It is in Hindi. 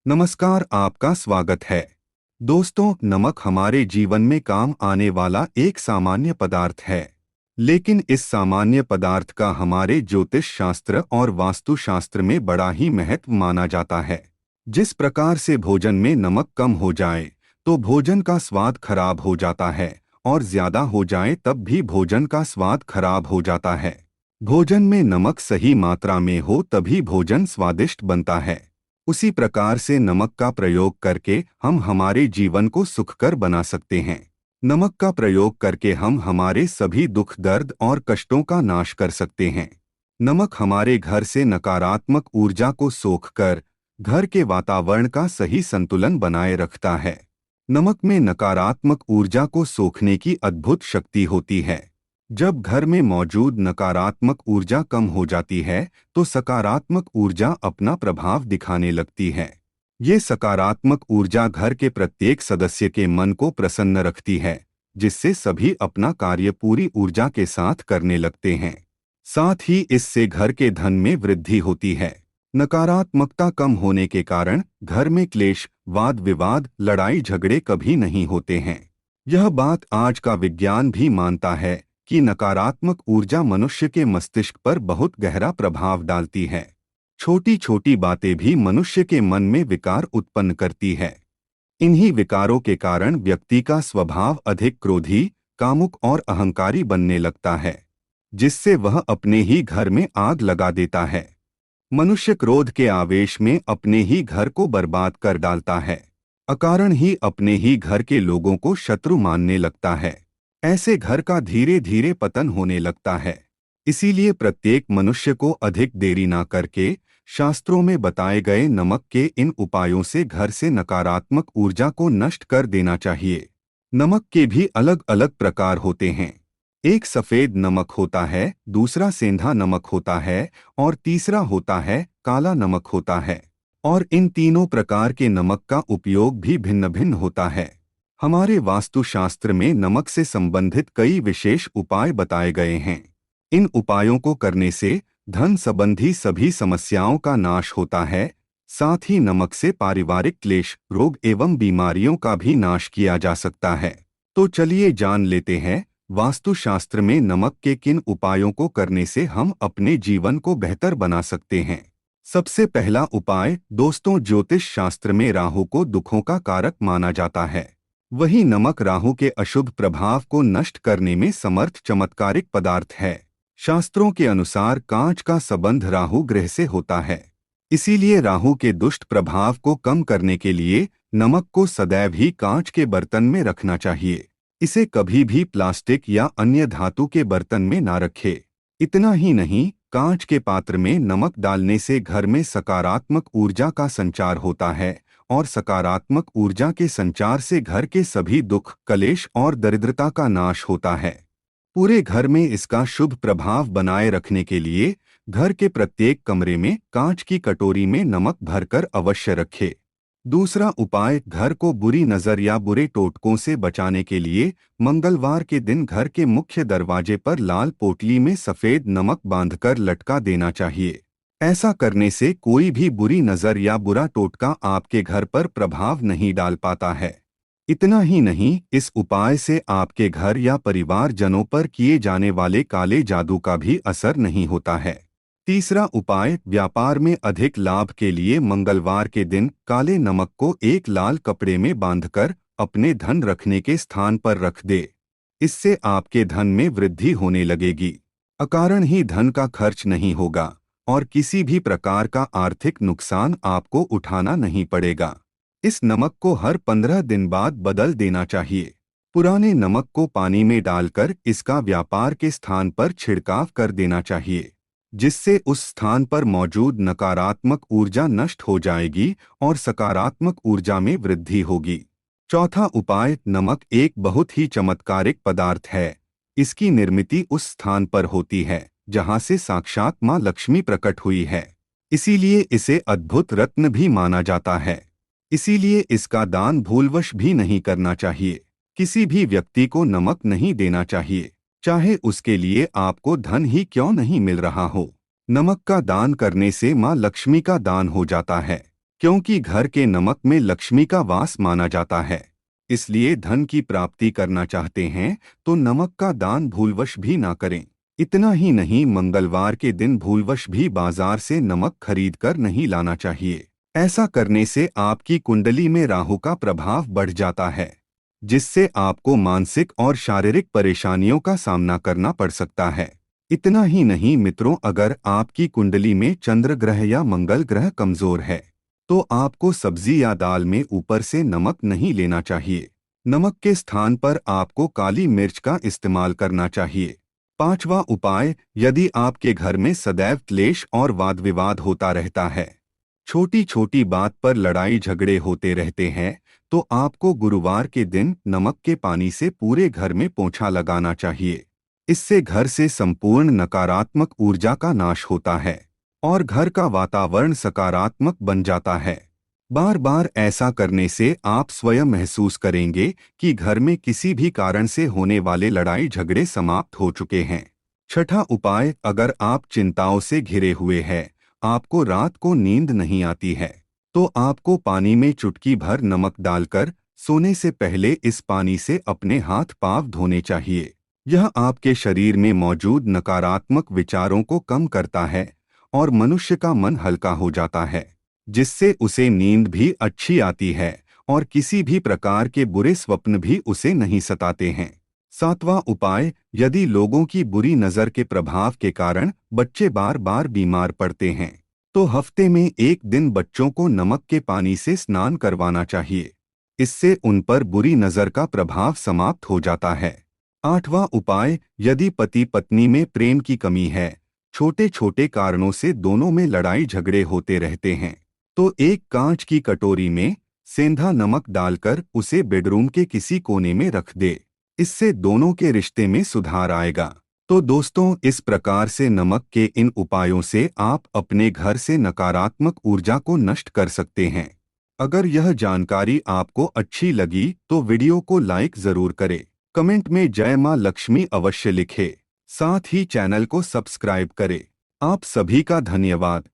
नमस्कार, आपका स्वागत है। दोस्तों, नमक हमारे जीवन में काम आने वाला एक सामान्य पदार्थ है। लेकिन इस सामान्य पदार्थ का हमारे ज्योतिष शास्त्र और वास्तुशास्त्र में बड़ा ही महत्व माना जाता है। जिस प्रकार से भोजन में नमक कम हो जाए तो भोजन का स्वाद खराब हो जाता है, और ज्यादा हो जाए तब भी भोजन का स्वाद खराब हो जाता है। भोजन में नमक सही मात्रा में हो तभी भोजन स्वादिष्ट बनता है। उसी प्रकार से नमक का प्रयोग करके हम हमारे जीवन को सुखकर बना सकते हैं। नमक का प्रयोग करके हम हमारे सभी दुख, दर्द और कष्टों का नाश कर सकते हैं। नमक हमारे घर से नकारात्मक ऊर्जा को सोखकर घर के वातावरण का सही संतुलन बनाए रखता है। नमक में नकारात्मक ऊर्जा को सोखने की अद्भुत शक्ति होती है। जब घर में मौजूद नकारात्मक ऊर्जा कम हो जाती है तो सकारात्मक ऊर्जा अपना प्रभाव दिखाने लगती है। ये सकारात्मक ऊर्जा घर के प्रत्येक सदस्य के मन को प्रसन्न रखती है, जिससे सभी अपना कार्य पूरी ऊर्जा के साथ करने लगते हैं। साथ ही इससे घर के धन में वृद्धि होती है। नकारात्मकता कम होने के कारण घर में क्लेश, वाद विवाद, लड़ाई झगड़े कभी नहीं होते हैं। यह बात आज का विज्ञान भी मानता है कि नकारात्मक ऊर्जा मनुष्य के मस्तिष्क पर बहुत गहरा प्रभाव डालती है। छोटी छोटी बातें भी मनुष्य के मन में विकार उत्पन्न करती है। इन्हीं विकारों के कारण व्यक्ति का स्वभाव अधिक क्रोधी, कामुक और अहंकारी बनने लगता है, जिससे वह अपने ही घर में आग लगा देता है। मनुष्य क्रोध के आवेश में अपने ही घर को बर्बाद कर डालता है। अकारण ही अपने ही घर के लोगों को शत्रु मानने लगता है। ऐसे घर का धीरे धीरे पतन होने लगता है। इसीलिए प्रत्येक मनुष्य को अधिक देरी ना करके शास्त्रों में बताए गए नमक के इन उपायों से घर से नकारात्मक ऊर्जा को नष्ट कर देना चाहिए। नमक के भी अलग अलग प्रकार होते हैं। एक सफेद नमक होता है, दूसरा सेंधा नमक होता है और तीसरा होता है काला नमक होता है। और इन तीनों प्रकार के नमक का उपयोग भी भिन्न भिन्न होता है। हमारे वास्तुशास्त्र में नमक से संबंधित कई विशेष उपाय बताए गए हैं। इन उपायों को करने से धन संबंधी सभी समस्याओं का नाश होता है। साथ ही नमक से पारिवारिक क्लेश, रोग एवं बीमारियों का भी नाश किया जा सकता है। तो चलिए जान लेते हैं वास्तुशास्त्र में नमक के किन उपायों को करने से हम अपने जीवन को बेहतर बना सकते हैं। सबसे पहला उपाय दोस्तों, ज्योतिष शास्त्र में राहु को दुखों का कारक माना जाता है। वही नमक राहु के अशुभ प्रभाव को नष्ट करने में समर्थ चमत्कारिक पदार्थ है। शास्त्रों के अनुसार कांच का संबंध राहु ग्रह से होता है। इसीलिए राहु के दुष्ट प्रभाव को कम करने के लिए नमक को सदैव ही कांच के बर्तन में रखना चाहिए। इसे कभी भी प्लास्टिक या अन्य धातु के बर्तन में ना रखें। इतना ही नहीं, कांच के पात्र में नमक डालने से घर में सकारात्मक ऊर्जा का संचार होता है, और सकारात्मक ऊर्जा के संचार से घर के सभी दुख, कलेश और दरिद्रता का नाश होता है। पूरे घर में इसका शुभ प्रभाव बनाए रखने के लिए घर के प्रत्येक कमरे में कांच की कटोरी में नमक भरकर अवश्य रखें। दूसरा उपाय, घर को बुरी नजर या बुरे टोटकों से बचाने के लिए मंगलवार के दिन घर के मुख्य दरवाजे पर लाल पोटली में सफेद नमक बांधकर लटका देना चाहिए। ऐसा करने से कोई भी बुरी नजर या बुरा टोटका आपके घर पर प्रभाव नहीं डाल पाता है। इतना ही नहीं, इस उपाय से आपके घर या परिवारजनों पर किए जाने वाले काले जादू का भी असर नहीं होता है। तीसरा उपाय, व्यापार में अधिक लाभ के लिए मंगलवार के दिन काले नमक को एक लाल कपड़े में बांधकर अपने धन रखने के स्थान पर रख दे। इससे आपके धन में वृद्धि होने लगेगी। अकारण ही धन का खर्च नहीं होगा और किसी भी प्रकार का आर्थिक नुकसान आपको उठाना नहीं पड़ेगा। इस नमक को हर 15 दिन बाद बदल देना चाहिए। पुराने नमक को पानी में डालकर इसका व्यापार के स्थान पर छिड़काव कर देना चाहिए, जिससे उस स्थान पर मौजूद नकारात्मक ऊर्जा नष्ट हो जाएगी और सकारात्मक ऊर्जा में वृद्धि होगी। चौथा उपाय, नमक एक बहुत ही चमत्कारिक पदार्थ है। इसकी निर्मित उस स्थान पर होती है जहाँ से साक्षात माँ लक्ष्मी प्रकट हुई है। इसीलिए इसे अद्भुत रत्न भी माना जाता है। इसीलिए इसका दान भूलवश भी नहीं करना चाहिए। किसी भी व्यक्ति को नमक नहीं देना चाहिए, चाहे उसके लिए आपको धन ही क्यों नहीं मिल रहा हो। नमक का दान करने से माँ लक्ष्मी का दान हो जाता है, क्योंकि घर के नमक में लक्ष्मी का वास माना जाता है। इसलिए धन की प्राप्ति करना चाहते हैं तो नमक का दान भूलवश भी ना करें। इतना ही नहीं, मंगलवार के दिन भूलवश भी बाजार से नमक खरीद कर नहीं लाना चाहिए। ऐसा करने से आपकी कुंडली में राहु का प्रभाव बढ़ जाता है, जिससे आपको मानसिक और शारीरिक परेशानियों का सामना करना पड़ सकता है। इतना ही नहीं मित्रों, अगर आपकी कुंडली में चंद्र ग्रह या मंगल ग्रह कमजोर है तो आपको सब्जी या दाल में ऊपर से नमक नहीं लेना चाहिए। नमक के स्थान पर आपको काली मिर्च का इस्तेमाल करना चाहिए। पांचवा उपाय, यदि आपके घर में सदैव क्लेश और वाद विवाद होता रहता है, छोटी छोटी बात पर लड़ाई झगड़े होते रहते हैं, तो आपको गुरुवार के दिन नमक के पानी से पूरे घर में पोंछा लगाना चाहिए। इससे घर से संपूर्ण नकारात्मक ऊर्जा का नाश होता है और घर का वातावरण सकारात्मक बन जाता है। बार बार ऐसा करने से आप स्वयं महसूस करेंगे कि घर में किसी भी कारण से होने वाले लड़ाई झगड़े समाप्त हो चुके हैं। छठा उपाय, अगर आप चिंताओं से घिरे हुए हैं, आपको रात को नींद नहीं आती है, तो आपको पानी में चुटकी भर नमक डालकर सोने से पहले इस पानी से अपने हाथ पांव धोने चाहिए। यह आपके शरीर में मौजूद नकारात्मक विचारों को कम करता है और मनुष्य का मन हल्का हो जाता है, जिससे उसे नींद भी अच्छी आती है और किसी भी प्रकार के बुरे स्वप्न भी उसे नहीं सताते हैं। सातवां उपाय, यदि लोगों की बुरी नज़र के प्रभाव के कारण बच्चे बार बार बीमार पड़ते हैं, तो हफ्ते में एक दिन बच्चों को नमक के पानी से स्नान करवाना चाहिए। इससे उन पर बुरी नज़र का प्रभाव समाप्त हो जाता है। आठवां उपाय, यदि पति पत्नी में प्रेम की कमी है, छोटे छोटे कारणों से दोनों में लड़ाई झगड़े होते रहते हैं, तो एक कांच की कटोरी में सेंधा नमक डालकर उसे बेडरूम के किसी कोने में रख दे। इससे दोनों के रिश्ते में सुधार आएगा। तो दोस्तों, इस प्रकार से नमक के इन उपायों से आप अपने घर से नकारात्मक ऊर्जा को नष्ट कर सकते हैं। अगर यह जानकारी आपको अच्छी लगी तो वीडियो को लाइक जरूर करें, कमेंट में जय मां लक्ष्मी अवश्य लिखें, साथ ही चैनल को सब्सक्राइब करें। आप सभी का धन्यवाद।